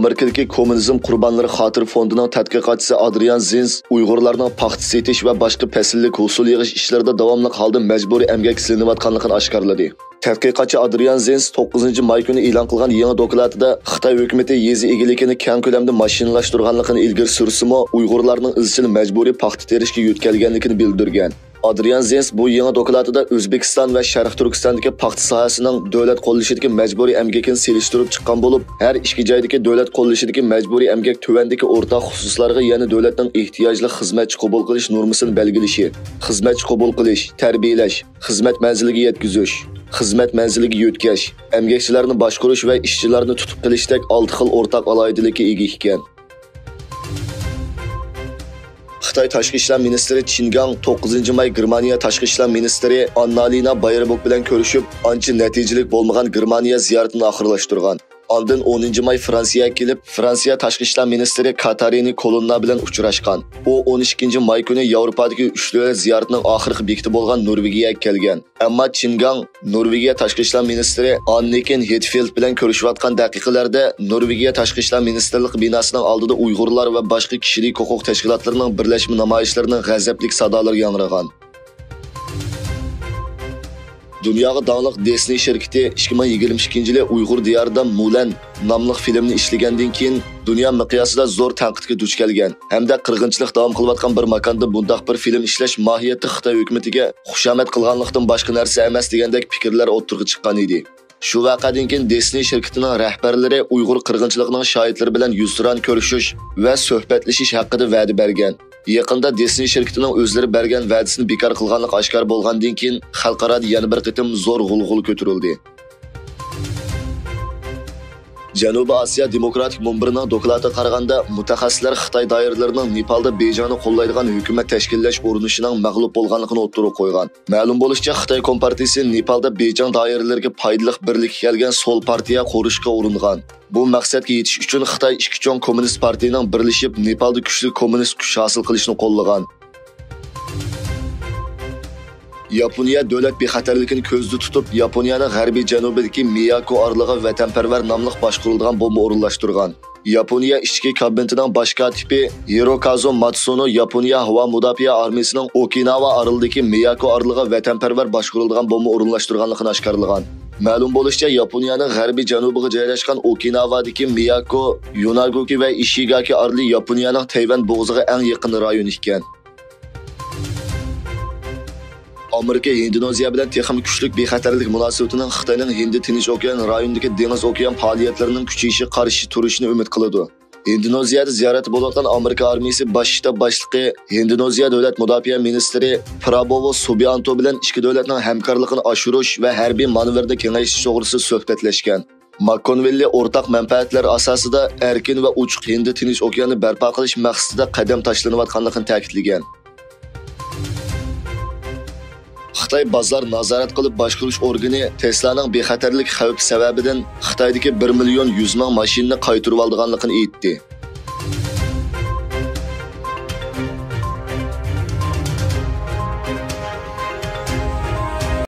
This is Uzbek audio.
Amerikadagi Kommunizm qurbonlari xotir fondining tadqiqotchisi Adrian Zinz Uyg'urlarning paxta setish va boshqa fasllik hosil yig'ish ishlarida davomli holda majburiy emgak qilinayotganligini oshkorladi. Tadqiqotchi Adrian Zinz 9 may kuni e'lon qilgan yangi dokladida Xitoy hukumatı yezi egiligini keng ko'lamda mashinalashtirganligini ilgari sursimi, Uyg'urlarning izchil majburiy paxta terishga yo'tkalganligini bildirgan. Adrian Zinz bu yangi dokladida O'zbekiston va Sharq Turkistondagi paxta sohasining davlat qo'llashidagi majburiy emgakini selishtirib chiqqan bo'lib, har ikki joydagi davlat qo'llashidagi majburiy emgak tuvandagi o'rtaq xususlarga yana davlatning ehtiyojli xizmatchi qabul qilish normasini belgilashi, xizmatchi qabul qilish, tarbiyalash, xizmat manziliga yetkazish, xizmat manziliga yo'tkash, emgakchilarni boshqarish va ishchilarni tutib qilishdek 6 xil o'rtaq aloyidalikka ega ekan. Xitoy Tashqi ishlar ministri Chingang 9-may Germaniya Tashqi ishlar ministri Annalena Baerbock bilan ko'rishib, ancha natijalik bo'lmagan Germaniya ziyoratini oxirlashtirgan. Ondan 10-may Fransiyaga kelib, Fransiya Tashqi ishlar ministri Katarini Kolonna bilan uchrashgan. U 12-may kuni Yevropadagi 3 davlat ziyoratining oxirgi bekiti bo'lgan Norvegiyaga kelgan. Ammo Chingang Norvegiya Tashqi ishlar ministri Anniken Huitfeldt bilan ko'rishayotgan daqiqalarda Norvegiya Tashqi ishlar ministrlik binosining oldida Uyg'urlar va boshqa kishilik huquq tashkilotlarining birlashma namoyishlarining g'azablik sadolari yangragan. Dunyoga dağlıq Disney şirketi 2022-yili Uyg'ur diyorida Mulan nomli filmni ishlagandan keyin dunyo miqyosida zo'r tanqidga duch kelgan hamda qirg'inchilik davom qilayotgan bir makonda bundaq bir film ishlash mohiyati Xitoy hukumatiga xushomad qilganlikdan boshqa narsa emas degandek fikrlar o'tirg'i chiqqan edi. Shu vaqadan keyin Disney shirkatining rahbarlari Uyg'ur qirg'inchiligining shohidlari bilan yuzturan ko'rishish va suhbatlashish haqida va'da bergan. Yaqinda Disney shirkatining o'zlari bergan va'dasini bekor qilganlik oshkor bo'lgandan keyin xalqaro yana bir qitim zo'r g'ulg'ul ko'tarildi. Janubiy Osiyo Demokratik Munbirining doklatiga qaraganda, mutaxassislar Xitoy doiralarining Nepalda Bejonni qo'llaydigan hukumat tashkillash urinishining mag'lub bo'lganligini o'ttirib qo'ygan. Ma'lum bo'lishicha, Xitoy Kompartiyasi Nepalda Bejon doiralariga foydali birlikka kelgan sol partiya qurishga uringan. Bu maqsadga yetish uchun Xitoy ikki cho'ng kommunist partiyaning birlashib Nepalda kuchli kommunist kuch hosil qilishni qo'llagan. Yaponiya davlat bexatarligini ko'zda tutib, Yaponiyaning g'arbiy janubidagi Miyako orlig'i vatanparvar nomli boshqarilgan bomba o'rinlashtirgan. Yaponiya ichki kabinetining bosh kotibi Hirokazu Matsuno Yaponiya havo mudofaa armiyasining Okinawa orolidagi Miyako orlig'i vatanparvar boshqarilgan bomba o'rinlashtirganligini oshkorlagan. Ma'lum bo'lishicha, Yaponiyaning g'arbiy janubiga joylashgan Okinawa'dagi Miyako, Yonaguchi va Ishigaki orli Yaponiyaning Tayvan bo'g'ziga eng yaqin rayon ekan. Amerika Indoneziya bilan texnik kuchlik bexatarlik munosabatining Xitoyning Hind Tinch okean rayonidagi dengiz okean faoliyatlarining kuchayishi qarshi turishini umid qiladi. Indoneziyada ziyorat bo'layotgan Amerika armiyasi bosh shtab boshlig'i Indoneziya davlat mudofaa ministri Prabowo Subianto bilan ikki davlatning hamkorligini oshirish va harbiy manevrni kengaytirish to'g'risida suhbatlashgan. McConnell o'rtaq manfaatlar asosida erkin va ochiq Hind Tinch okeanini barpo qilish maqsadida qadam tashlanayotganligini ta'kidlagan. Xitoy bozor nazorat qilib boshqarish organi Tesla'ning bexatarlik xavfi sababidan Xitoydagi 1 million 100 ming mashinani qaytarib olganligini aytdi.